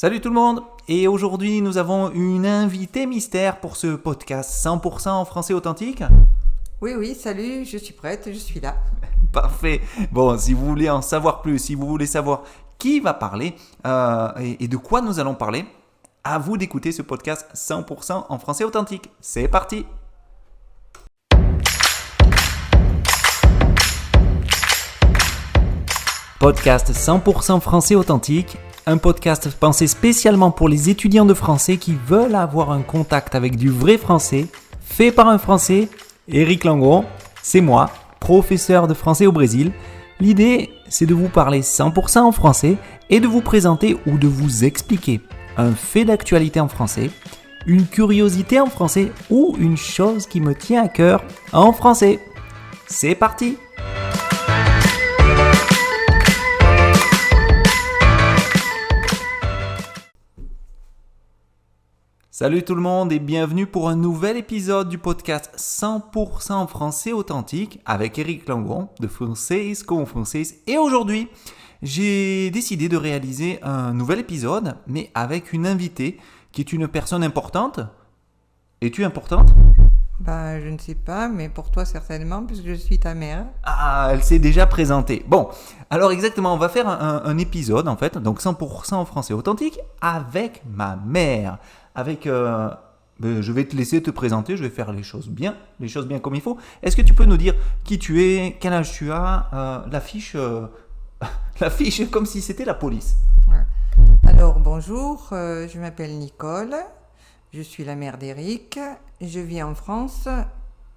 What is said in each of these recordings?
Salut tout le monde. Et aujourd'hui nous avons une invitée mystère pour ce podcast 100% en français authentique. Oui, salut, je suis prête, je suis là. Parfait. Bon, si vous voulez en savoir plus, si vous voulez savoir qui va parler et de quoi nous allons parler, à vous d'écouter ce podcast 100% en français authentique. C'est parti. Podcast 100% français authentique, un podcast pensé spécialement pour les étudiants de français qui veulent avoir un contact avec du vrai français, fait par un français, Éric Langon, c'est moi, professeur de français au Brésil. L'idée, c'est de vous parler 100% en français et de vous présenter ou de vous expliquer un fait d'actualité en français, une curiosité en français ou une chose qui me tient à cœur en français. C'est parti! Salut tout le monde et bienvenue pour un nouvel épisode du podcast 100% en français authentique avec Éric Langon de Français comme Français. Et aujourd'hui, j'ai décidé de réaliser un nouvel épisode, mais avec une invitée qui est une personne importante. Es-tu importante ? Je ne sais pas, mais pour toi certainement, puisque je suis ta mère. Ah, elle s'est déjà présentée. Bon, alors exactement, on va faire un épisode en fait, donc 100% en français authentique avec ma mère. Je vais te laisser te présenter, je vais faire les choses bien comme il faut. Est-ce que tu peux nous dire qui tu es, quel âge tu as, l'affiche comme si c'était la police. Ouais. Alors bonjour, je m'appelle Nicole, je suis la mère d'Éric, je vis en France,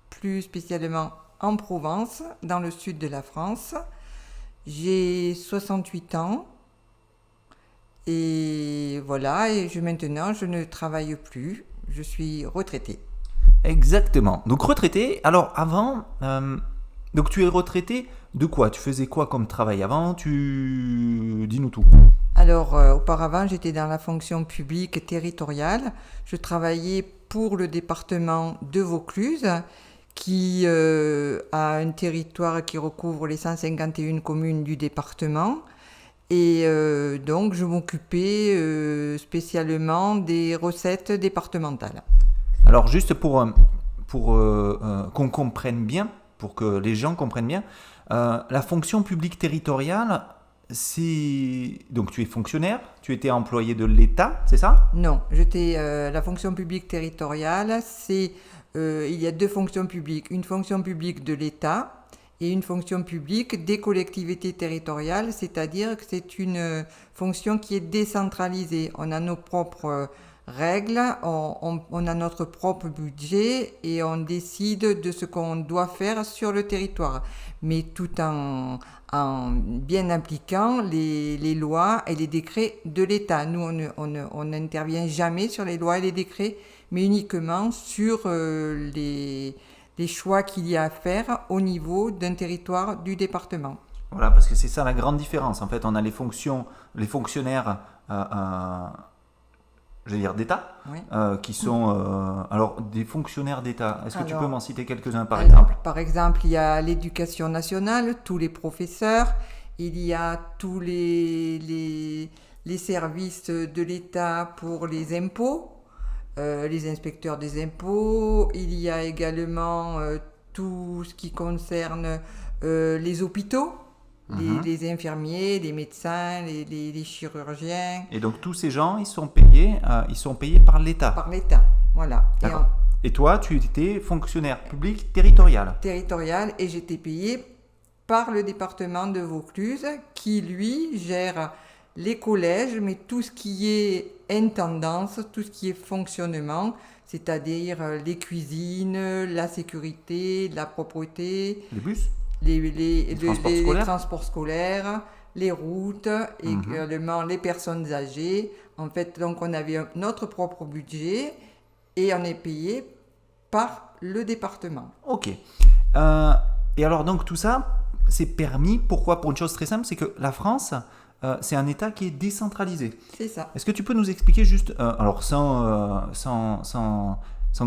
plus spécialement en Provence, dans le sud de la France. J'ai 68 ans. Et voilà, maintenant je ne travaille plus, je suis retraitée. Exactement. Donc retraité, alors avant, donc tu es retraité de quoi ? Tu faisais quoi comme travail avant ? Dis-nous tout. Alors auparavant j'étais dans la fonction publique territoriale, je travaillais pour le département de Vaucluse qui a un territoire qui recouvre les 151 communes du département. Et donc, je m'occupais spécialement des recettes départementales. Alors, juste pour qu'on comprenne bien, pour que les gens comprennent bien, la fonction publique territoriale, c'est... Donc, tu es fonctionnaire, tu étais employé de l'État, c'est ça ? Non, la fonction publique territoriale, il y a deux fonctions publiques. Une fonction publique de l'État et une fonction publique des collectivités territoriales, c'est-à-dire que c'est une fonction qui est décentralisée. On a nos propres règles, on a notre propre budget et on décide de ce qu'on doit faire sur le territoire, mais tout en bien appliquant les lois et les décrets de l'État. Nous, on n'intervient jamais sur les lois et les décrets, mais uniquement sur les choix qu'il y a à faire au niveau d'un territoire du département. Voilà, parce que c'est ça la grande différence. En fait, on a les fonctionnaires, d'État, oui. Qui sont... alors, des fonctionnaires d'État, est-ce que tu peux m'en citer quelques-uns par exemple ? Par exemple, il y a l'éducation nationale, tous les professeurs, il y a tous les services de l'État pour les impôts, les inspecteurs des impôts, il y a également tout ce qui concerne les hôpitaux, les infirmiers, les médecins, les chirurgiens. Et donc tous ces gens, ils sont payés par l'État. Par l'État, voilà. Et toi, tu étais fonctionnaire public territorial. Territorial, et j'étais payée par le département de Vaucluse, qui lui gère les collèges, mais tout ce qui est intendance, tout ce qui est fonctionnement, c'est-à-dire les cuisines, la sécurité, la propreté, les bus, les transports scolaires, les routes, également les personnes âgées. En fait, donc on avait notre propre budget et on est payé par le département. Ok. Et alors donc tout ça, c'est permis. Pourquoi ? Pour une chose très simple, c'est que la France, c'est un État qui est décentralisé. C'est ça. Est-ce que tu peux nous expliquer juste, alors sans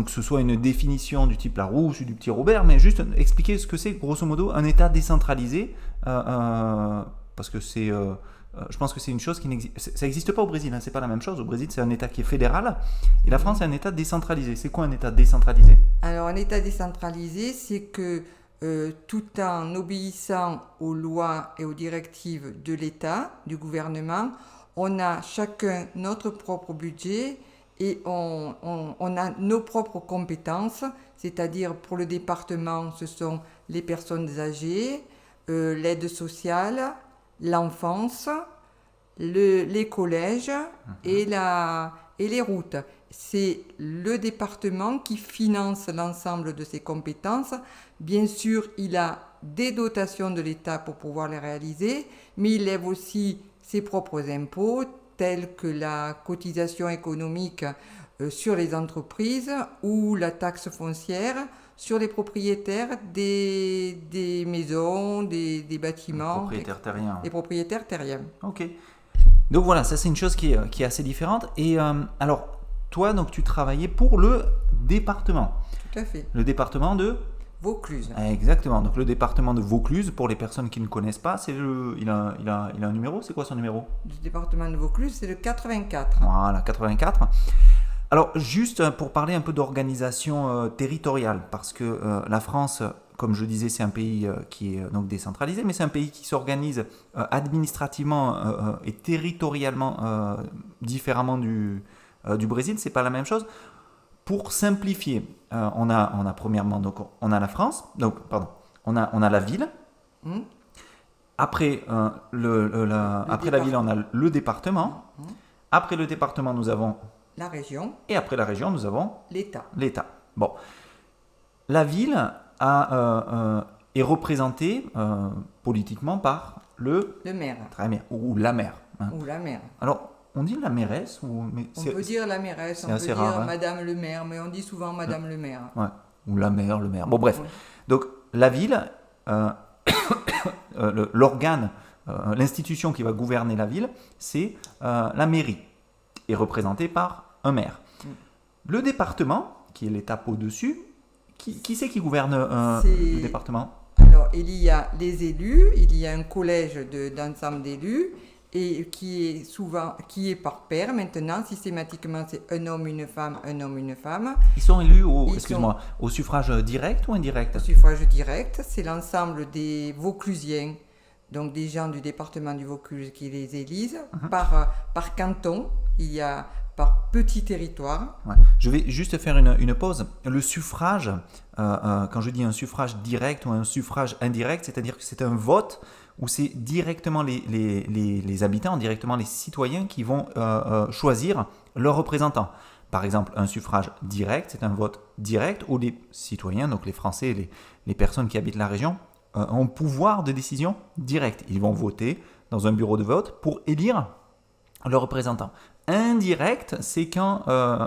que ce soit une définition du type Larousse ou du petit Robert, mais juste expliquer ce que c'est grosso modo un État décentralisé, parce que je pense que c'est une chose qui n'existe. Ça n'existe pas au Brésil, hein, c'est pas la même chose. Au Brésil, c'est un État qui est fédéral et la France est un État décentralisé. C'est quoi un État décentralisé? Alors, un État décentralisé, c'est que tout en obéissant aux lois et aux directives de l'État, du gouvernement, on a chacun notre propre budget et on a nos propres compétences, c'est-à-dire pour le département, ce sont les personnes âgées, l'aide sociale, l'enfance, les collèges et les routes. C'est le département qui finance l'ensemble de ces compétences. Bien sûr, il a des dotations de l'État pour pouvoir les réaliser, mais il lève aussi ses propres impôts, tels que la cotisation économique sur les entreprises ou la taxe foncière sur les propriétaires des maisons, des bâtiments. Propriétaires terriens. Les propriétaires terriens. Ok. Donc voilà, ça c'est une chose qui est assez différente. Et alors, toi, donc, tu travaillais pour le département. Tout à fait. Le département de Vaucluse. Exactement. Donc le département de Vaucluse, pour les personnes qui ne connaissent pas, il a un numéro. C'est quoi son numéro? Le département de Vaucluse, c'est le 84. Voilà, 84. Alors juste pour parler un peu d'organisation territoriale, parce que la France, comme je disais, c'est un pays qui est donc décentralisé, mais c'est un pays qui s'organise administrativement et territorialement différemment du Brésil. C'est pas la même chose. Pour simplifier, on a premièrement donc on a la France, donc pardon, on a la ville. Après après la ville, on a le département. Après le département, nous avons la région. Et après la région, nous avons l'État. Bon, la ville est représentée politiquement par le maire. Très bien, ou la maire. Hein. Ou la maire. Alors, on dit la mairesse on peut dire la mairesse, on peut dire rare, hein. Madame le maire, mais on dit souvent Madame le maire. Ouais. Ou la maire, le maire. Bon, bref. Ouais. Donc, la ville, l'organe, l'institution qui va gouverner la ville, c'est la mairie, est représentée par un maire. Le département, qui est l'étape au-dessus, qui c'est qui gouverne le département? Alors, il y a les élus, il y a un collège d'ensemble d'élus, et qui est par paire maintenant, systématiquement c'est un homme, une femme, un homme, une femme. Ils sont élus au suffrage direct ou indirect? Au suffrage direct, c'est l'ensemble des Vauclusiens, donc des gens du département du Vaucluse qui les élisent, par canton, il y a par petit territoire. Ouais. Je vais juste faire une pause. Le suffrage, quand je dis un suffrage direct ou un suffrage indirect, c'est-à-dire que c'est un vote où c'est directement les habitants, directement les citoyens qui vont choisir leurs représentants. Par exemple, un suffrage direct, c'est un vote direct où les citoyens, donc les Français, les personnes qui habitent la région, ont pouvoir de décision direct. Ils vont voter dans un bureau de vote pour élire leurs représentants. Indirect, c'est quand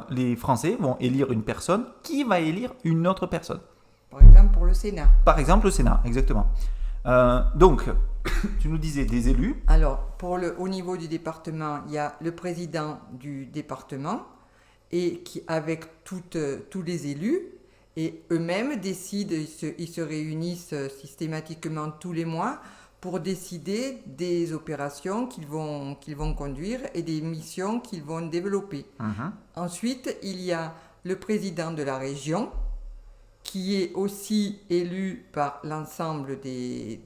les Français vont élire une personne qui va élire une autre personne. Par exemple, pour le Sénat. Par exemple, le Sénat, exactement. Donc, tu nous disais des élus. Alors, au niveau du département, il y a le président du département et qui avec tous les élus et eux-mêmes décident, ils se réunissent systématiquement tous les mois pour décider des opérations qu'ils vont conduire et des missions qu'ils vont développer. Ensuite, il y a le président de la région qui est aussi élu par l'ensemble des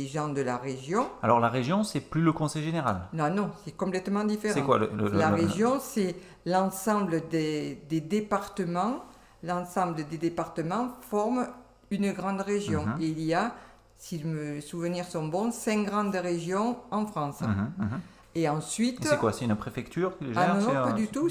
gens de la région. Alors la région, c'est plus le conseil général? Non, c'est complètement différent. C'est quoi la région, c'est l'ensemble des départements. L'ensemble des départements forment une grande région. Et il y a, si mes souvenirs sont bons, 5 grandes régions en France. Et ensuite... C'est quoi? C'est une préfecture qui les gère? Non, pas du tout.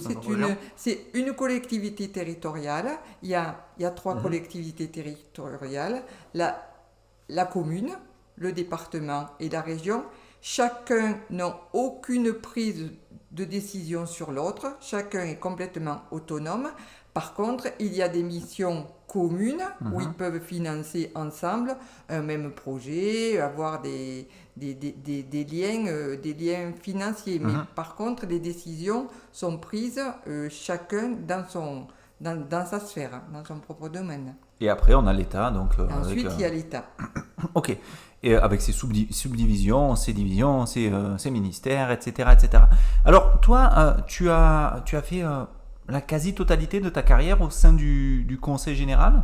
C'est une collectivité territoriale. Il y a 3 collectivités territoriales. La commune, le département et la région. Chacun n'a aucune prise de décision sur l'autre. Chacun est complètement autonome. Par contre, il y a des missions communes où ils peuvent financer ensemble un même projet, avoir des liens financiers. Mais par contre, les décisions sont prises chacun dans sa sphère, dans son propre domaine. Et après, on a l'État. Donc, ensuite, il y a l'État. Ok. et avec ses subdivisions, ses divisions, ses ministères, etc., etc. Alors, toi, tu as fait la quasi-totalité de ta carrière au sein du Conseil général?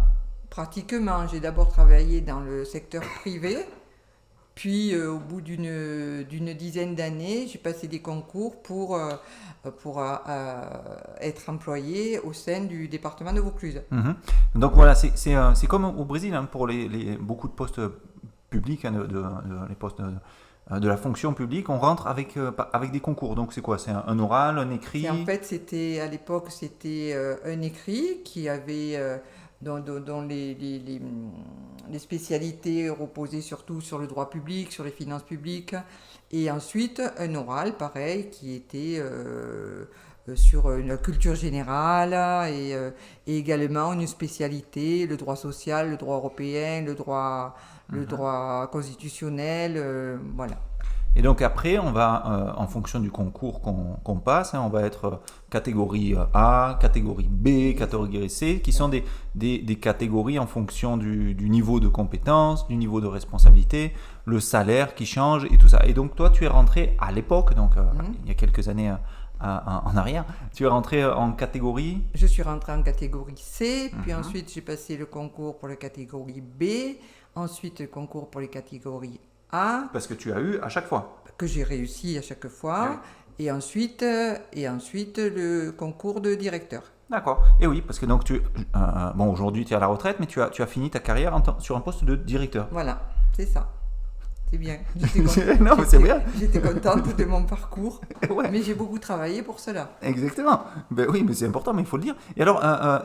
Pratiquement, j'ai d'abord travaillé dans le secteur privé, puis au bout d'une dizaine d'années, j'ai passé des concours pour être employé au sein du département de Vaucluse. Mhm. Donc voilà, c'est comme au Brésil, hein, pour beaucoup de postes publics, hein, les postes de la fonction publique, on rentre avec des concours. Donc c'est quoi? C'est un oral, un écrit? Et en fait, à l'époque, c'était un écrit qui avait, dont les spécialités reposaient surtout sur le droit public, sur les finances publiques, et ensuite un oral, pareil, qui était sur une culture générale et également une spécialité, le droit social, le droit européen, le droit constitutionnel, voilà. Et donc après, on va, en fonction du concours qu'on passe, hein, on va être catégorie A, catégorie B, catégorie C, qui sont des catégories en fonction du niveau de compétence, du niveau de responsabilité, le salaire qui change et tout ça. Et donc toi, tu es rentré à l'époque, donc il y a quelques années en arrière, tu es rentré en catégorie? Je suis rentré en catégorie C, puis ensuite j'ai passé le concours pour la catégorie B, ensuite le concours pour les catégories A. Parce que tu as eu à chaque fois. Que j'ai réussi à chaque fois. Oui. Et ensuite le concours de directeur. D'accord. Et oui, parce que donc bon, aujourd'hui tu es à la retraite, mais tu as fini ta carrière sur un poste de directeur. Voilà, c'est ça. C'est bien. Non, mais c'est bien. J'étais contente de mon parcours, ouais. Mais j'ai beaucoup travaillé pour cela. Exactement. Ben oui, mais c'est important, mais il faut le dire. Et alors,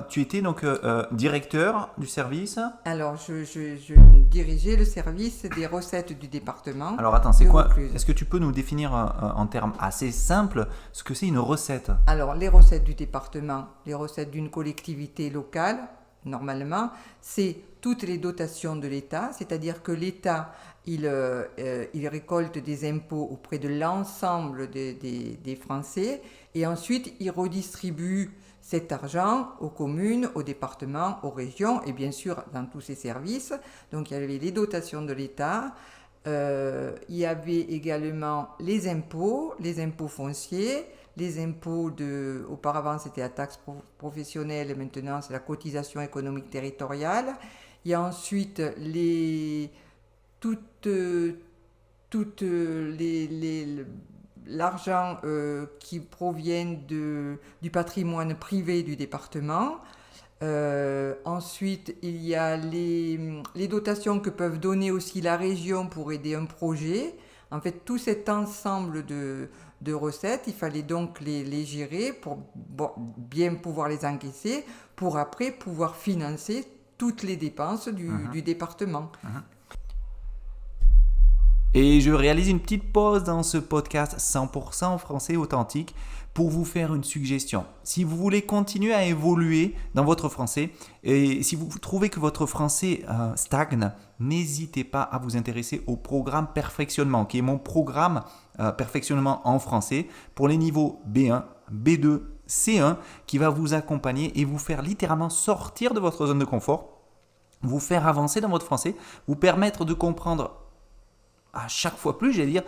tu étais donc directeur du service? Alors, je dirigeais le service des recettes du département. Alors, attends, c'est quoi? Est-ce que tu peux nous définir en termes assez simples ce que c'est une recette? Alors, les recettes du département, les recettes d'une collectivité locale, normalement, c'est toutes les dotations de l'État, c'est-à-dire que l'État, il récolte des impôts auprès de l'ensemble des Français et ensuite il redistribue cet argent aux communes, aux départements, aux régions et bien sûr dans tous ces services. Donc il y avait les dotations de l'État, il y avait également les impôts fonciers, les impôts auparavant c'était la taxe professionnelle, maintenant c'est la cotisation économique territoriale. Il y a ensuite l'argent qui provient du patrimoine privé du département. Ensuite, il y a les dotations que peuvent donner aussi la région pour aider un projet. En fait, tout cet ensemble de recettes, il fallait donc les gérer pour bien pouvoir les encaisser, pour après pouvoir financer toutes les dépenses du département. Et je réalise une petite pause dans ce podcast 100% français authentique pour vous faire une suggestion. Si vous voulez continuer à évoluer dans votre français et si vous trouvez que votre français stagne, n'hésitez pas à vous intéresser au programme Perfectionnement, qui est mon programme Perfectionnement en français pour les niveaux B1, B2, C1, qui va vous accompagner et vous faire littéralement sortir de votre zone de confort, vous faire avancer dans votre français, vous permettre de comprendre à chaque fois plus, j'allais dire,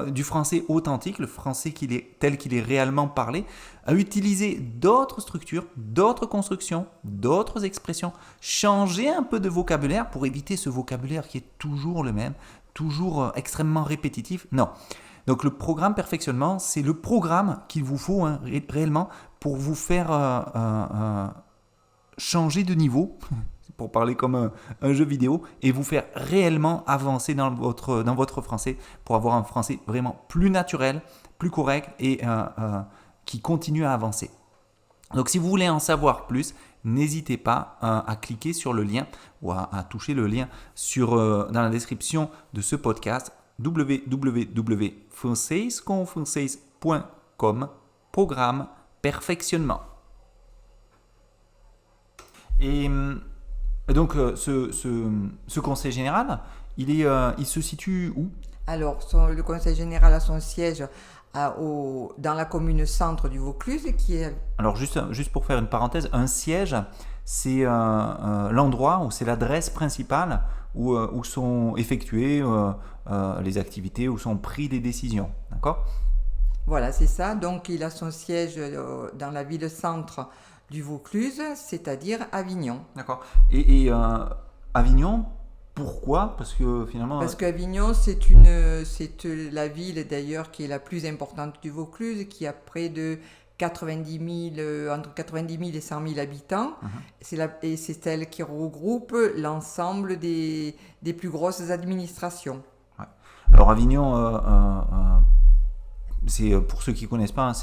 du français authentique, le français tel qu'il est réellement parlé, à utiliser d'autres structures, d'autres constructions, d'autres expressions, changer un peu de vocabulaire pour éviter ce vocabulaire qui est toujours le même, toujours extrêmement répétitif. Non. Donc le programme Perfectionnement, c'est le programme qu'il vous faut réellement pour vous faire changer de niveau, pour parler comme un jeu vidéo, et vous faire réellement avancer dans votre français pour avoir un français vraiment plus naturel, plus correct et qui continue à avancer. Donc si vous voulez en savoir plus, n'hésitez pas à cliquer sur le lien ou à toucher le lien dans la description de ce podcast www.francaisconfrancaise.com, programme Perfectionnement. Et donc, ce conseil général, il se situe où? Alors, le conseil général a son siège dans la commune centre du Vaucluse, qui est... Alors juste pour faire une parenthèse, un siège, c'est l'endroit ou c'est l'adresse principale où sont effectuées les activités, où sont prises des décisions. D'accord ? Voilà, c'est ça. Donc, il a son siège dans la ville-centre du Vaucluse, c'est-à-dire Avignon. D'accord. Et Avignon, pourquoi ? Parce que finalement... Parce qu'Avignon, c'est la ville d'ailleurs qui est la plus importante du Vaucluse, qui a près de 90 000, entre 90 000 et 100 000 habitants. Et c'est elle qui regroupe l'ensemble des plus grosses administrations. Ouais. Alors Avignon, c'est, pour ceux qui ne connaissent pas, hein,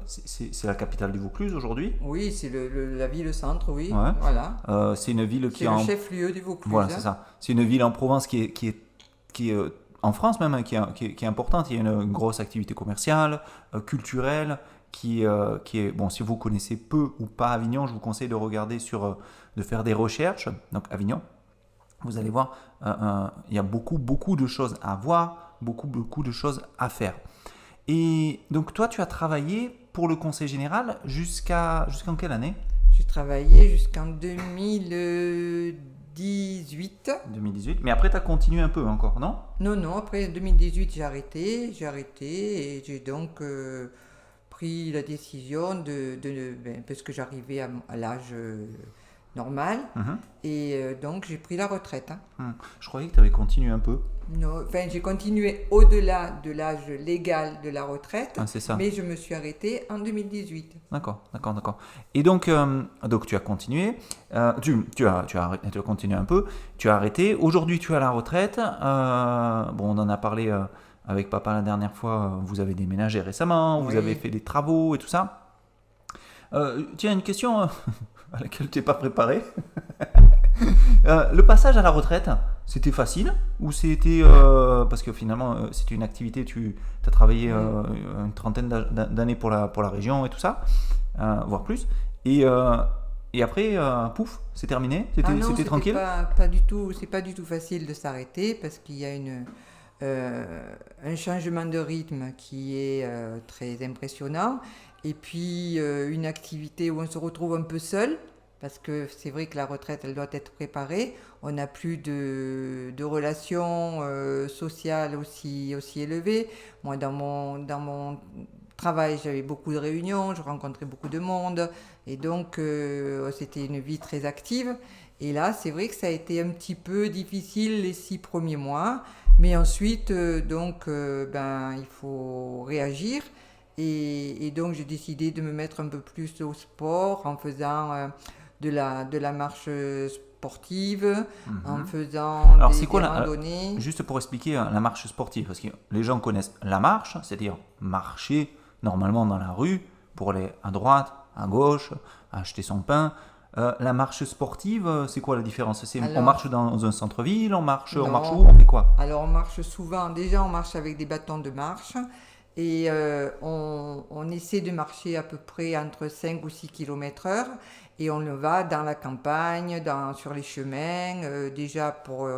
c'est la capitale du Vaucluse aujourd'hui. Oui, c'est la ville-centre, oui. Ouais. Voilà. C'est une ville qui c'est le chef-lieu du Vaucluse. Voilà, c'est ça. C'est une ville en Provence qui est en France même, hein, qui est importante. Il y a une grosse activité commerciale, culturelle, qui est... Bon, si vous connaissez peu ou pas Avignon, je vous conseille de regarder de faire des recherches. Donc Avignon, vous allez voir, il y a beaucoup de choses à voir, beaucoup de choses à faire. Et donc toi, tu as travaillé pour le Conseil général jusqu'en quelle année ? J'ai travaillé jusqu'en 2018. 2018. Mais après, tu as continué un peu encore, non ? Non, après 2018, j'ai arrêté et j'ai donc pris la décision parce que j'arrivais à l'âge normal, et donc j'ai pris la retraite. Je croyais que tu avais continué un peu. Non, enfin, j'ai continué au-delà de l'âge légal de la retraite, c'est ça. Mais je me suis arrêtée en 2018. D'accord. Et donc tu as continué, tu as continué un peu, tu as arrêté. Aujourd'hui, tu es à la retraite. On en a parlé avec papa la dernière fois. Vous avez déménagé récemment, vous avez fait des travaux et tout ça. Tiens, une question à laquelle tu n'es pas préparé. Le passage à la retraite, c'était facile ou c'était parce que finalement c'était une activité, tu as travaillé une trentaine d'années pour la région et tout ça, voire plus, et après pouf, c'est terminé, c'était tranquille. C'est pas du tout facile de s'arrêter parce qu'il y a un changement de rythme qui est très impressionnant, et puis une activité où on se retrouve un peu seul. Parce que c'est vrai que la retraite, elle doit être préparée. On n'a plus de relations sociales aussi élevées. Moi, dans mon travail, j'avais beaucoup de réunions, je rencontrais beaucoup de monde. Et donc, c'était une vie très active. Et là, c'est vrai que ça a été un petit peu difficile les 6 premiers mois. Mais ensuite, il faut réagir. Et donc, j'ai décidé de me mettre un peu plus au sport en faisant... de la marche sportive, en faisant des randonnées. Juste pour expliquer la marche sportive, parce que les gens connaissent la marche, c'est-à-dire marcher normalement dans la rue pour aller à droite, à gauche, acheter son pain. La marche sportive, c'est quoi la différence ? On marche dans un centre-ville, on marche où ? On fait quoi ? Alors on marche souvent, déjà on marche avec des bâtons de marche. Et on essaie de marcher à peu près entre 5 ou 6 km/h, et on va dans la campagne, sur les chemins, déjà pour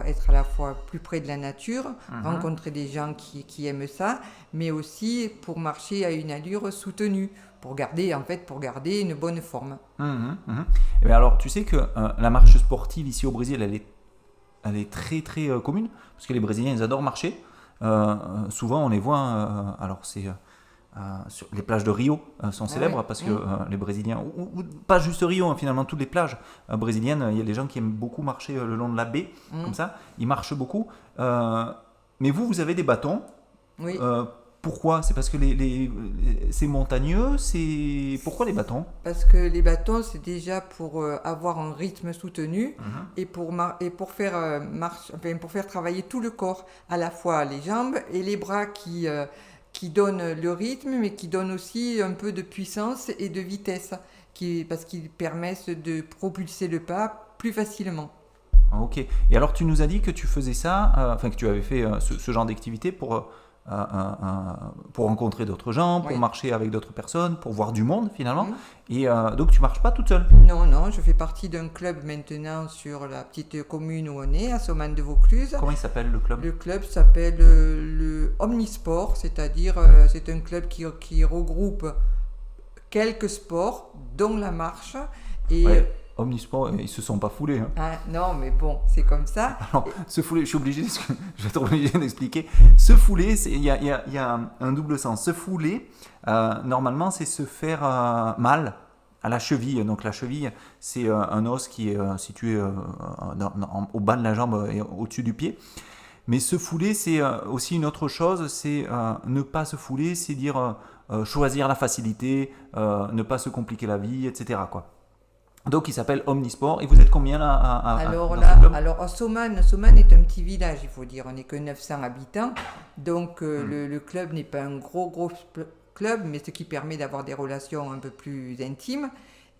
être à la fois plus près de la nature, rencontrer des gens qui aiment ça, mais aussi pour marcher à une allure soutenue, pour garder une bonne forme. Et bien alors, tu sais que la marche sportive ici au Brésil, elle est très très commune, parce que les Brésiliens, ils adorent marcher. Souvent on les voit, sur les plages de Rio sont célèbres parce que les Brésiliens, ou pas juste Rio, hein, finalement toutes les plages brésiliennes, il y a des gens qui aiment beaucoup marcher le long de la baie, comme ça, ils marchent beaucoup. Mais vous avez des bâtons. Oui. Pourquoi ? C'est parce que c'est montagneux, pourquoi les bâtons ? Parce que les bâtons, c'est déjà pour avoir un rythme soutenu et pour faire pour faire travailler tout le corps, à la fois les jambes et les bras qui donnent le rythme, mais qui donnent aussi un peu de puissance et de vitesse, parce qu'ils permettent de propulser le pas plus facilement. Ok. Et alors tu nous as dit que tu faisais ça, que tu avais fait ce genre d'activité pour pour rencontrer d'autres gens, pour Oui. marcher avec d'autres personnes, pour voir du monde finalement. Mhm. Et donc tu marches pas toute seule. Non, non, je fais partie d'un club maintenant sur la petite commune où on est, à Saumagne-de-Vaucluse. Comment il s'appelle le club? Le club s'appelle le Omnisport, c'est-à-dire c'est un club qui regroupe quelques sports, dont la marche. Et Ouais, Omnisport, ils se sont pas foulés. Hein. ah, non, mais bon, c'est comme ça. Alors, se fouler, je suis obligé, je vais être obligé d'expliquer. Se fouler, il y a un double sens. Se fouler, normalement, c'est se faire mal à la cheville. Donc la cheville, c'est un os qui est situé au bas de la jambe et au-dessus du pied. Mais se fouler, c'est aussi une autre chose, c'est ne pas se fouler, c'est dire choisir la facilité, ne pas se compliquer la vie, etc. quoi. Donc il s'appelle Omnisport. Et vous êtes combien là Alors dans là, ce club? alors Saumagne est un petit village, il faut dire, on n'est que 900 habitants, donc le club n'est pas un gros club, mais ce qui permet d'avoir des relations un peu plus intimes.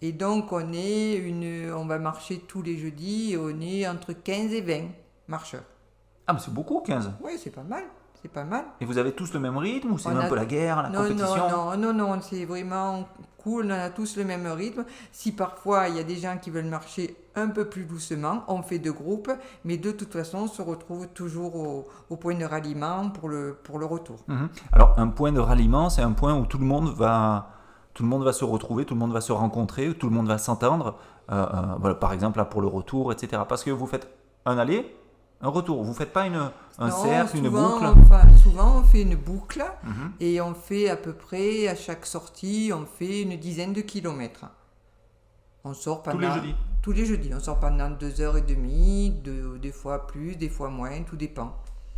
Et donc on va marcher tous les jeudis, et on est entre 15 et 20 marcheurs. Ah, mais c'est beaucoup, 15. Oui, c'est pas mal, c'est pas mal. Et vous avez tous le même rythme ou c'est On un a- peu la guerre, la Non, compétition? non, c'est vraiment cool, on a tous le même rythme. Si parfois il y a des gens qui veulent marcher un peu plus doucement, on fait deux groupes, mais de toute façon on se retrouve toujours au point de ralliement pour le retour. Mhm. Alors un point de ralliement, c'est un point où tout le monde va se retrouver, tout le monde va se rencontrer, tout le monde va s'entendre. Voilà, par exemple là pour le retour, etc. Parce que vous faites un aller, un retour. Vous faites pas un Non, cercle, une souvent, boucle. souvent on fait une boucle Mhm. et on fait à peu près, à chaque sortie, on fait une dizaine de kilomètres. On sort Tous les pendant... jeudis. Tous les jeudis, on sort pendant 2h30, des fois plus, des fois moins, tout dépend.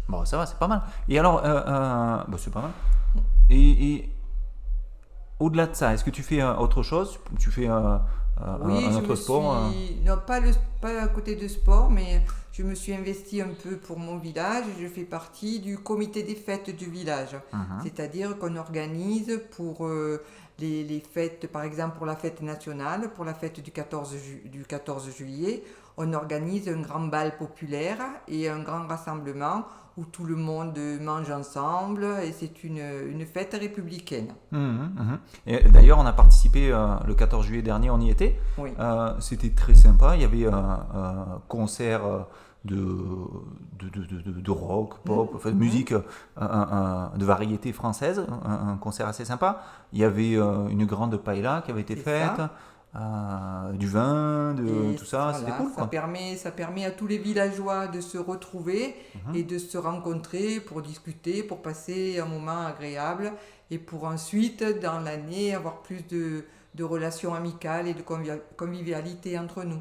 Bon, ça va, c'est pas mal. Et alors, bah, c'est pas mal. Et au-delà de ça, est-ce que tu fais autre chose? Tu fais Oui, un je autre me sport? suis... Non, pas à côté de sport, mais je me suis investi un peu pour mon village. Je fais partie du comité des fêtes du village. Mhm. C'est-à-dire qu'on organise pour les fêtes, par exemple pour la fête nationale, pour la fête du 14 juillet, on organise un grand bal populaire et un grand rassemblement où tout le monde mange ensemble et c'est une fête républicaine. Mhm, mhm. Et d'ailleurs, on a participé le 14 juillet dernier, on y était. Oui. C'était très sympa. Il y avait un concert de rock, pop, enfin, de musique de variété française, un concert assez sympa. Il y avait une grande paella qui avait été C'est faite, ça. du vin, Et tout ça. voilà, C'était cool, quoi. ça permet à tous les villageois de se retrouver Mhm. et de se rencontrer pour discuter, pour passer un moment agréable et pour ensuite, dans l'année, avoir plus de relations amicales et de convivialité entre nous.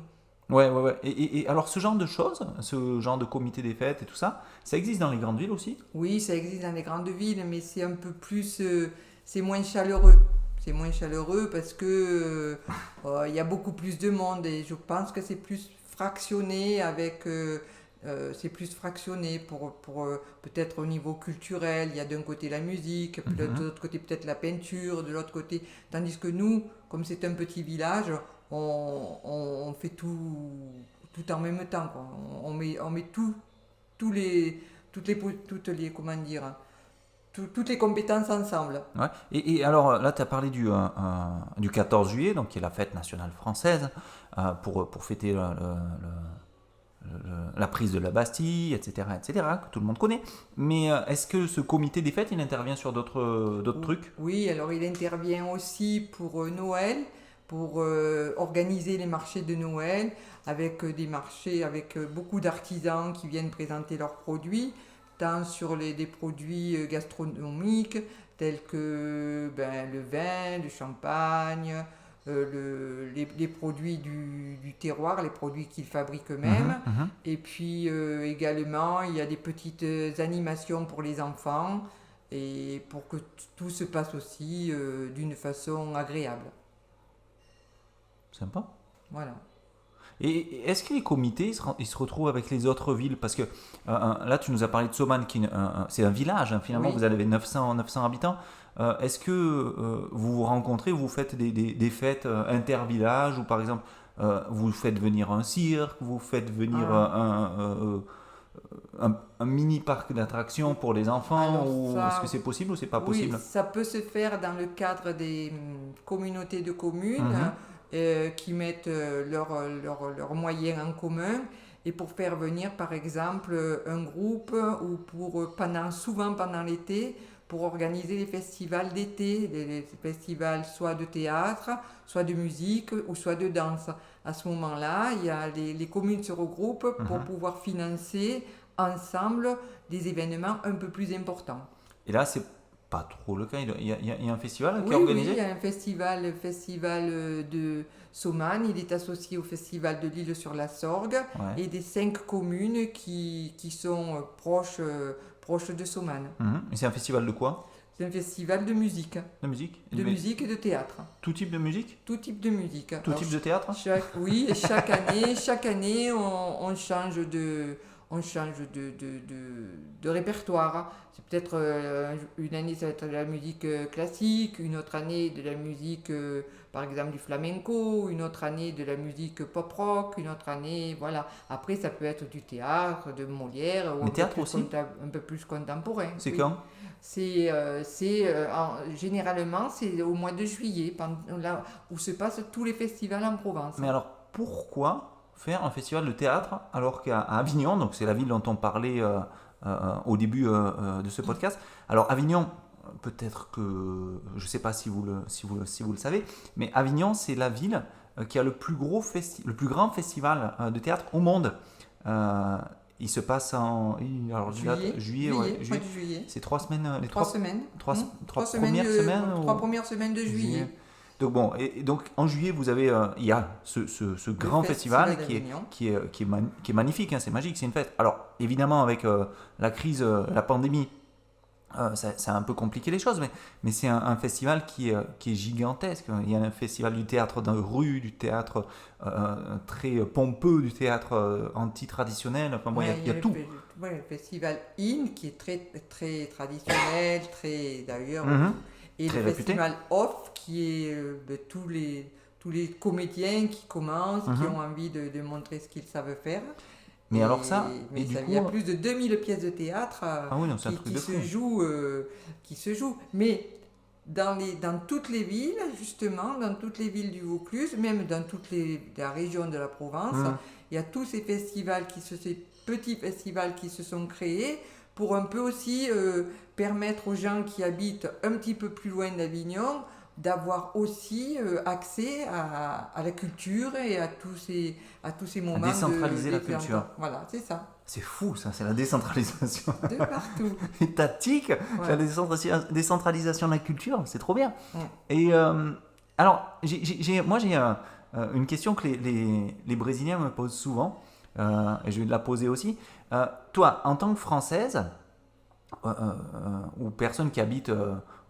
Ouais, ouais, ouais. Et alors, ce genre de choses, ce genre de comité des fêtes et tout ça, ça existe dans les grandes villes aussi? Oui, ça existe dans les grandes villes, mais c'est un peu plus, c'est moins chaleureux. C'est moins chaleureux parce que il y a beaucoup plus de monde et je pense que c'est plus fractionné c'est plus fractionné pour peut-être au niveau culturel. Il y a d'un côté la musique, de Mhm. l'autre côté peut-être la peinture, de l'autre côté. Tandis que nous, comme c'est un petit village, on fait tout en même temps, quoi. On met toutes les, comment dire, toutes les compétences ensemble. Ouais. Et alors là, tu as parlé du 14 juillet, donc qui est la fête nationale française, pour fêter la prise de la Bastille, etc., que tout le monde connaît. Mais est-ce que ce comité des fêtes, il intervient sur d'autres trucs? Oui, alors il intervient aussi pour Noël, pour organiser les marchés de Noël, avec des marchés avec beaucoup d'artisans qui viennent présenter leurs produits, tant sur des produits gastronomiques tels que le vin, le champagne, les produits du terroir, les produits qu'ils fabriquent eux-mêmes. Mhm, mhm. Et puis également, il y a des petites animations pour les enfants et pour que tout se passe aussi d'une façon agréable. Sympa. Voilà. Et est-ce que les comités, ils se retrouvent avec les autres villes? Parce que là, tu nous as parlé de Saumagne, c'est un village, hein, finalement, Oui. vous avez 900 habitants. Est-ce que vous vous rencontrez, vous faites des fêtes inter-villages, ou par exemple, vous faites venir un cirque, vous faites venir un mini parc d'attractions pour les enfants Alors ou ça, est-ce que c'est possible ou c'est pas oui, possible? ça peut se faire dans le cadre des communautés de communes Mhm. qui mettent leurs moyens en commun et pour faire venir par exemple un groupe ou souvent pendant l'été pour organiser les festivals d'été, les festivals soit de théâtre, soit de musique ou soit de danse. À ce moment-là, les communes se regroupent pour Mhm. pouvoir financer ensemble des événements un peu plus importants. Et là, c'est pas trop le cas. Il y a un festival qui est Oui, oui, il y organisé? a un festival, le festival de Soman, il est associé au festival de l'île sur la Sorgue Ouais. et des 5 communes qui sont proches de Soman. Mhm. Et c'est un festival de quoi? C'est un festival de musique, De musique? de musique et de théâtre, Tout type de musique? tout type de musique. Tout Alors, type de théâtre? oui, et chaque année on change de répertoire. C'est peut-être une année ça va être de la musique classique, une autre année de la musique par exemple du flamenco, une autre année de la musique pop rock, une autre année voilà. Après ça peut être du théâtre, de Molière ou Mais théâtre aussi? un peu plus contemporain. C'est Oui. quand? Généralement c'est au mois de juillet là où se passent tous les festivals en Provence. Mais alors, pourquoi faire un festival de théâtre alors qu'à Avignon, donc c'est la ville dont on parlait au début de ce podcast. Alors Avignon, peut-être que je ne sais pas si vous le savez, mais Avignon c'est la ville qui a le plus grand festival de théâtre au monde. Euh, il se passe alors, juillet, mois ouais, de juillet. c'est 3 semaines, les 3 semaines. trois premières semaines ou- 3 premières semaines de juillet. Donc bon, et donc en juillet, vous avez, il y a ce grand festival d'Avignon. qui est magnifique, hein, c'est magique, c'est une fête. Alors évidemment avec la crise, la pandémie, ça a un peu compliqué les choses, mais c'est un festival qui est gigantesque. Il y a un festival du théâtre de rue, du théâtre très pompeux, du théâtre anti-traditionnel, enfin bon, il y a tout. Le festival IN qui est très, très traditionnel, très d'ailleurs. Mhm. Et Très le réputé. festival OFF qui est tous les comédiens qui commencent, qui Mhm. ont envie de montrer ce qu'ils savent faire. Mais alors ça, Mais et du il y a coup, plus de 2000 pièces de théâtre ah oui, non, c'est un truc qui de se fou. jouent. Mais dans toutes les villes, justement, dans toutes les villes du Vaucluse, même dans la région de la Provence, Mhm. il y a tous ces ces petits festivals qui se sont créés pour un peu aussi permettre aux gens qui habitent un petit peu plus loin d'Avignon d'avoir aussi accès à la culture et à tous ces moments décentraliser la détente. culture. Voilà, c'est ça. C'est fou ça, c'est la décentralisation De partout. étatique, Ouais. la décentralisation de la culture, c'est trop bien. Ouais. Et alors, moi j'ai une question que les Brésiliens me posent souvent, et je vais la poser aussi. Toi, en tant que Française, ou personne qui habite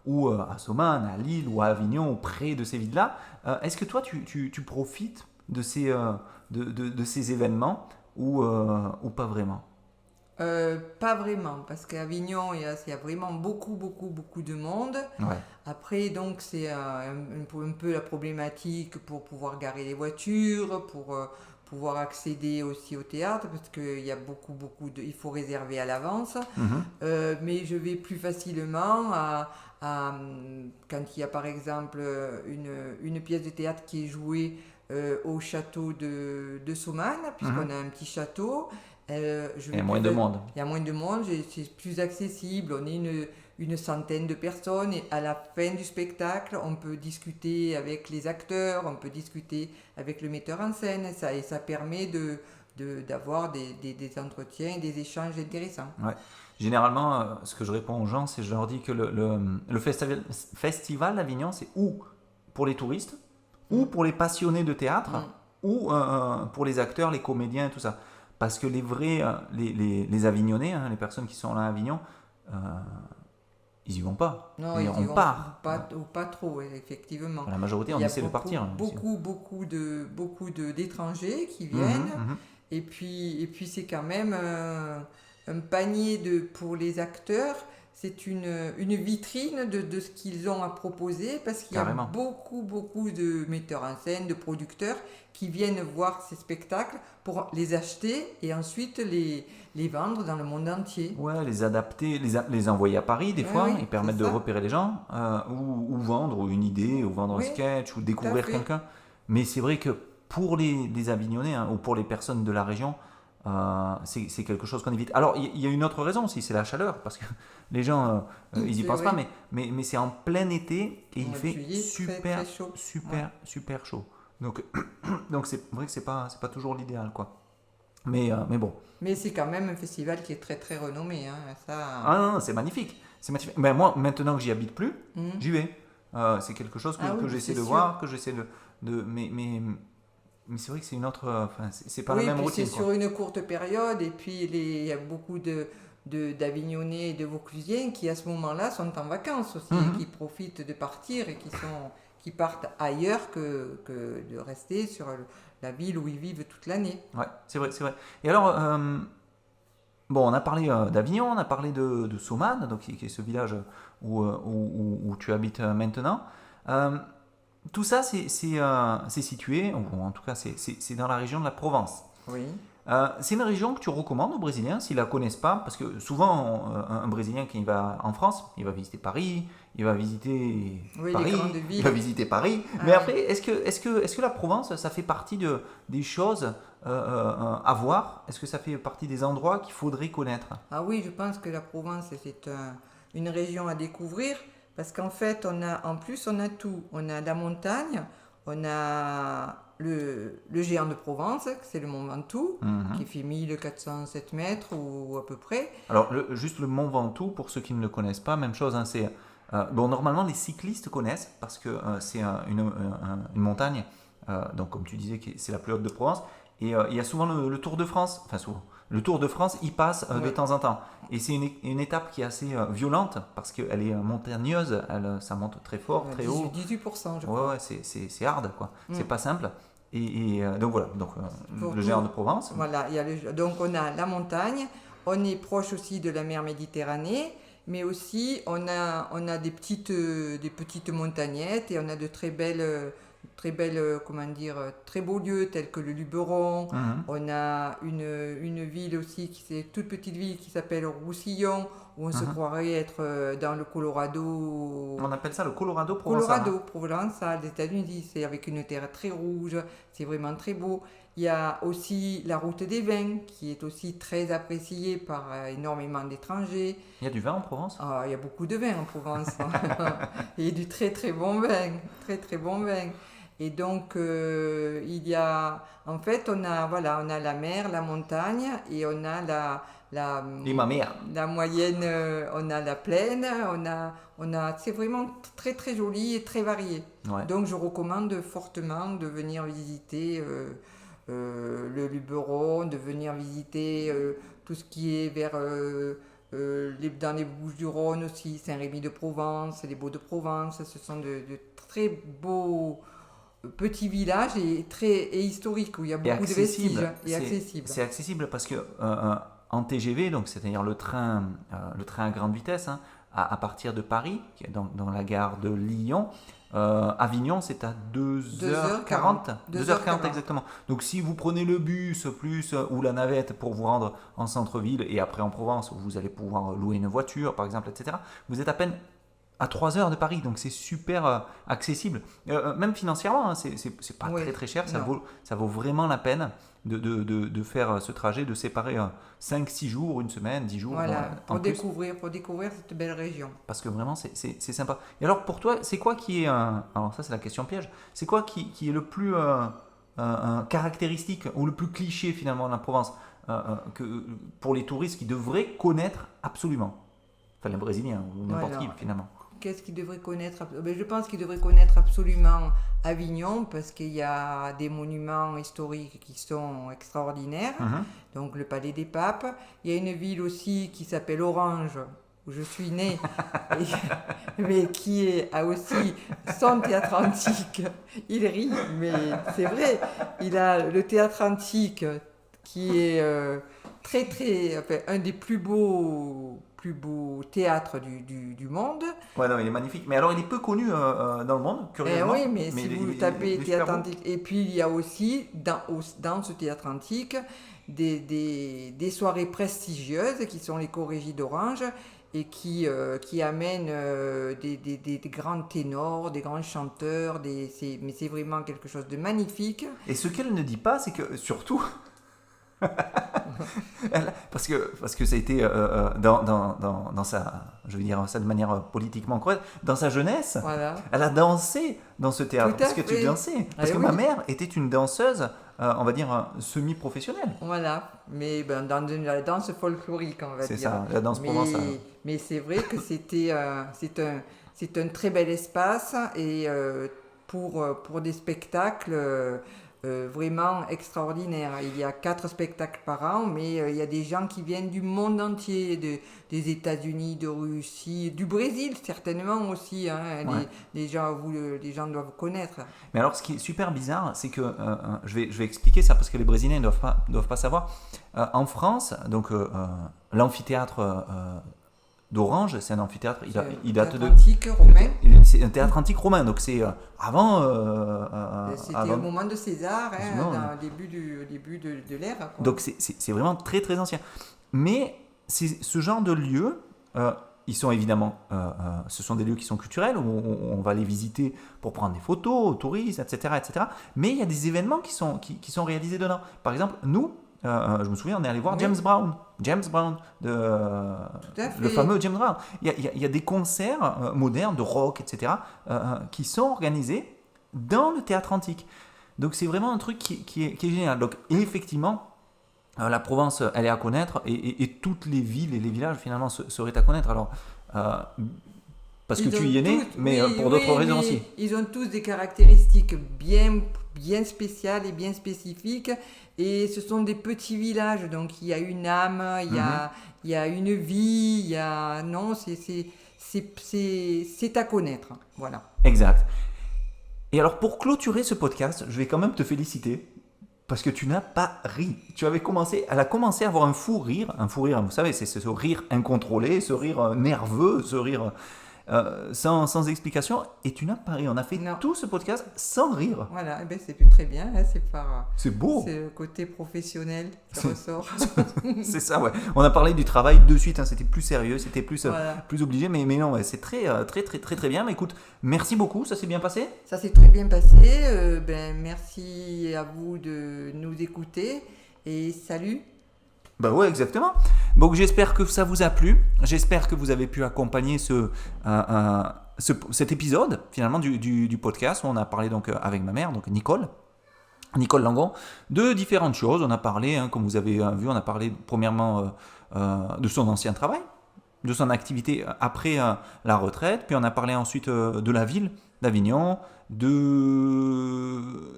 ou à Soman, à Lille ou à Avignon, ou près de ces villes-là, est-ce que toi tu profites de ces événements ou pas vraiment? Pas vraiment, parce qu'à Avignon, il y a vraiment beaucoup, beaucoup, beaucoup de monde. Ouais. Après, donc, c'est un peu la problématique pour pouvoir garer les voitures, pour pouvoir accéder aussi au théâtre, parce qu'il y a beaucoup, il faut réserver à l'avance. Mhm. Mais je vais plus facilement quand il y a par exemple une pièce de théâtre qui est jouée au château de Soman, puisqu'on a un petit château. Il y a moins de monde. Il y a moins de monde, c'est plus accessible. On est une centaine de personnes et à la fin du spectacle, on peut discuter avec les acteurs, on peut discuter avec le metteur en scène et ça permet d'avoir des entretiens et des échanges intéressants. Ouais. Généralement, ce que je réponds aux gens, c'est je leur dis que le festival d'Avignon, c'est ou pour les touristes, ou pour les passionnés de théâtre, ou pour les acteurs, les comédiens et tout ça. Parce que les vrais, les Avignonnais, hein, les personnes qui sont là à Avignon, ils y vont pas. Non, Et ils on y vont part. pas trop, effectivement. La majorité, on Il y a essaie de partir. Hein, aussi. beaucoup d'étrangers qui viennent. Mhm. Et puis c'est quand même un panier pour les acteurs. c'est une vitrine de ce qu'ils ont à proposer, parce qu'il y a Carrément. beaucoup de metteurs en scène, de producteurs qui viennent voir ces spectacles pour les acheter et ensuite les vendre dans le monde entier. Ouais, les adapter, les envoyer à Paris des Ouais, fois, oui, ils permettent c'est de ça. repérer les gens, ou vendre une idée, ou vendre un Oui, sketch, ou découvrir fait. quelqu'un. Mais c'est vrai que pour les Avignonnais, hein, ou pour les personnes de la région, c'est quelque chose qu'on évite. Alors, il y a une autre raison aussi, c'est la chaleur, parce que les gens, ils y C'est pensent pas, vrai. mais c'est en plein été et Au il mois de fait juillet, super, très chaud. super, super chaud. Donc, donc c'est vrai que c'est pas toujours l'idéal, quoi. Mais bon. Mais c'est quand même un festival qui est très renommé, hein. Ça. Ah non, non, c'est magnifique. C'est magnifique. Ben, moi, maintenant que j'y habite plus, Mhm. j'y vais. C'est quelque chose Ah oui, que j'essaie c'est de sûr. voir, que j'essaie mais c'est vrai que c'est une autre. Enfin, c'est pas la Oui, même puis c'est routine, sur quoi. une courte période, et puis il y a beaucoup d'Avignonnais et de Vauclusiens qui à ce moment-là sont en vacances aussi, et Mhm. qui profitent de partir et qui partent ailleurs que de rester sur la ville où ils vivent toute l'année. Ouais, c'est vrai, c'est vrai. Et alors, bon, on a parlé d'Avignon, on a parlé de Saumane, donc qui est ce village où tu habites maintenant. Euh, Tout ça, c'est situé, ou en tout cas, c'est dans la région de la Provence. Oui. C'est une région que tu recommandes aux Brésiliens s'ils ne la connaissent pas, parce que souvent, un Brésilien qui va en France, il va visiter Paris, il va visiter Oui, les Paris, grandes il va villes. visiter Paris. Ah Mais oui. après, est-ce que la Provence, ça fait partie des choses à voir? Est-ce que ça fait partie des endroits qu'il faudrait connaître? Ah oui, je pense que la Provence, c'est une région à découvrir, parce qu'en fait, en plus, on a tout. On a la montagne, on a le géant de Provence, c'est le mont Ventoux, qui Mhm. fait 1407 mètres ou à peu près. Alors, juste le Mont Ventoux, pour ceux qui ne le connaissent pas, même chose, hein, bon, normalement, les cyclistes connaissent parce que c'est une montagne, donc comme tu disais, c'est la plus haute de Provence. Et il y a souvent le Tour de France, enfin souvent, le Tour de France, il passe de Oui, temps en temps. Et c'est une étape qui est assez violente parce qu'elle est montagneuse, ça monte très fort, très 18, haut. 18%, je Ouais, crois. ouais, c'est hard, quoi. C'est Mm. pas simple. Donc voilà, donc, Pour le géant tout. de Provence. Voilà, donc on a la montagne, on est proche aussi de la mer Méditerranée, mais aussi on a des petites montagnettes, et on a de très belles, comment dire, très beaux lieux tels que le Luberon. Mhm. On a une ville aussi, c'est une toute petite ville qui s'appelle Roussillon, où on se Mhm. croirait être dans le Colorado. On appelle ça le Colorado provençal, hein. Colorado, Provençal, des États-Unis, c'est avec une terre très rouge, c'est vraiment très beau. Il y a aussi la route des vins, qui est aussi très appréciée par énormément d'étrangers. Il y a du vin en Provence? Ah, il y a beaucoup de vins en Provence, et du très bon vin, très bon vin. Et donc il y a, en fait, on a la mer, la montagne, et on a la, Et ma mère. la moyenne, on a la plaine, c'est vraiment très joli et très varié. Ouais. Donc je recommande fortement de venir visiter le Luberon, de venir visiter tout ce qui est vers dans les Bouches-du-Rhône aussi, Saint-Rémy-de-Provence, les Baux-de-Provence. Ce sont de très beaux petits villages, et historiques, où il y a Et beaucoup de vestiges accessible. et accessibles. C'est accessible parce que en TGV, donc c'est-à-dire le train à grande vitesse, hein, à partir de Paris, qui est dans la gare de Lyon, Avignon, c'est à 2h40. 2h40 2h40. exactement. Donc si vous prenez le bus plus ou la navette pour vous rendre en centre-ville et après en Provence où vous allez pouvoir louer une voiture par exemple, etc., vous êtes à peine à 3 heures de Paris, donc c'est super accessible. Même financièrement, hein, c'est pas Oui, très cher, non. ça vaut vraiment la peine de faire ce trajet, de séparer 5-6 jours, une semaine, 10 jours Voilà, en plus, pour découvrir cette belle région. parce que vraiment c'est sympa. Et alors pour toi, c'est quoi qui est, alors ça c'est la question piège, c'est quoi qui est le plus caractéristique ou le plus cliché finalement de la Provence, pour les touristes qui devraient connaître absolument? Enfin les Brésiliens ou n'importe qui Voilà. finalement. Qu'est-ce qu'ils devraient connaître? Je pense qu'ils devraient connaître absolument Avignon, parce qu'il y a des monuments historiques qui sont extraordinaires. Mhm. Donc le Palais des Papes. Il y a une ville aussi qui s'appelle Orange, où je suis née, mais a aussi son théâtre antique. Il rit, mais c'est vrai. Il a le théâtre antique qui est enfin, un des plus beaux plus beaux théâtres du monde. Ouais, non, il est magnifique. Mais alors, il est peu connu dans le monde, curieusement. Oui, mais si vous tapez théâtre super antique, et puis il y a aussi dans ce théâtre antique des soirées prestigieuses qui sont les chorégies d'Orange et qui amènent des grands ténors, des grands chanteurs, mais c'est vraiment quelque chose de magnifique. Et ce qu'elle ne dit pas, c'est que surtout, parce que ça a été dans sa, je veux dire ça de manière politiquement correcte, dans sa jeunesse, Voilà. elle a dansé dans ce théâtre. Tout à Parce que tu fait. dansais. Parce que oui. ma mère était une danseuse, on va dire semi-professionnelle. Voilà, mais dans la danse folklorique, on va C'est dire. ça, la danse provençale. Mais c'est vrai que c'est un très bel espace et pour des spectacles vraiment extraordinaires. Il y a 4 spectacles par an, mais il y a des gens qui viennent du monde entier, des États-Unis, de Russie, du Brésil certainement aussi. Hein, Ouais. les gens doivent connaître. Mais alors, ce qui est super bizarre, c'est que je vais expliquer ça parce que les Brésiliens ne doivent pas savoir. En France, donc l'amphithéâtre d'Orange, c'est un amphithéâtre. Il date de antique romain. C'est un théâtre antique romain, donc c'est avant. C'était avant- au moment de César, Non, dans le début de l'ère. Quoi. Donc c'est vraiment très très ancien. Mais ce genre de lieux, ils sont évidemment, ce sont des lieux qui sont culturels, où on va les visiter pour prendre des photos, touristes, etc., etc. Mais il y a des événements qui sont réalisés dedans. Par exemple, nous, je me souviens, on est allé voir Oui. James Brown, Tout à le fait. fameux James Brown. Il y a des concerts modernes de rock, etc., qui sont organisés dans le théâtre antique. Donc c'est vraiment un truc qui est génial. Donc effectivement, la Provence, elle est à connaître et toutes les villes et les villages finalement seraient à connaître. Alors, parce que Ils tu ont y es né, tous- mais oui, pour d'autres oui, raisons mais aussi. Ils ont tous des caractéristiques bien spéciales et bien spécifiques. Et ce sont des petits villages, donc il y a une âme, il y a une vie, il y a... Non, c'est à connaître. Voilà. Exact. Et alors pour clôturer ce podcast, je vais quand même te féliciter parce que tu n'as pas ri. Elle a commencé à avoir un fou rire, vous savez, c'est ce rire incontrôlé, ce rire nerveux, ce rire sans explication, et tu n'as pas ri. On a fait Non. tout ce podcast sans rire. Voilà, eh ben, c'est très bien, hein, C'est beau. c'est le côté professionnel qui ressort. C'est ça, ouais. On a parlé du travail de suite, hein, c'était plus sérieux, c'était plus Voilà. obligé, mais non, ouais, c'est très bien. Mais écoute, merci beaucoup, ça s'est bien passé. Ça s'est très bien passé. Merci à vous de nous écouter et salut. Bah ouais, exactement. Donc j'espère que ça vous a plu. J'espère que vous avez pu accompagner cet épisode finalement du podcast où on a parlé donc avec ma mère, donc Nicole Langon, de différentes choses. On a parlé, hein, comme vous avez vu, on a parlé premièrement de son ancien travail, de son activité après la retraite, puis on a parlé ensuite de la ville d'Avignon,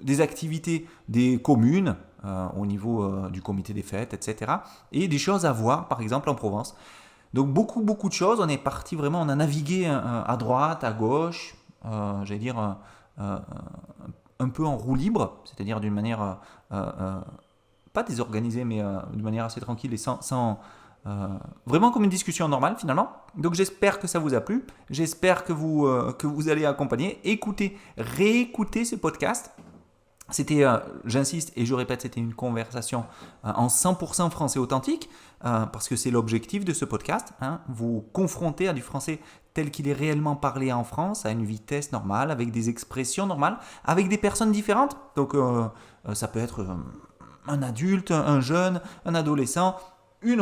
des activités des communes au niveau du comité des fêtes, etc. Et des choses à voir, par exemple en Provence. Donc beaucoup de choses. On est parti vraiment, on a navigué à droite, à gauche, j'allais dire un peu en roue libre, c'est-à-dire d'une manière pas désorganisée, mais d'une manière assez tranquille et sans vraiment comme une discussion normale finalement. Donc j'espère que ça vous a plu, j'espère que vous allez accompagner, réécouter ce podcast. C'était, j'insiste et je répète, c'était une conversation en 100% français authentique, parce que c'est l'objectif de ce podcast, hein, vous confronter à du français tel qu'il est réellement parlé en France, à une vitesse normale, avec des expressions normales, avec des personnes différentes. Donc ça peut être un adulte, un jeune, un adolescent, une jeune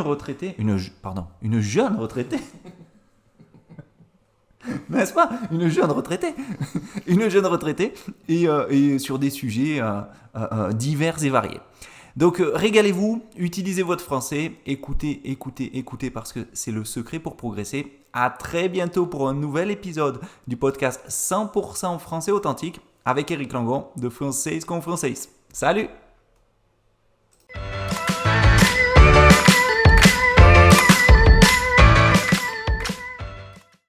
retraitée. N'est-ce pas? Une jeune retraitée et sur des sujets divers et variés. Donc régalez-vous, utilisez votre français, écoutez parce que c'est le secret pour progresser. À très bientôt pour un nouvel épisode du podcast 100% français authentique avec Eric Langon de Français comme Français. Salut!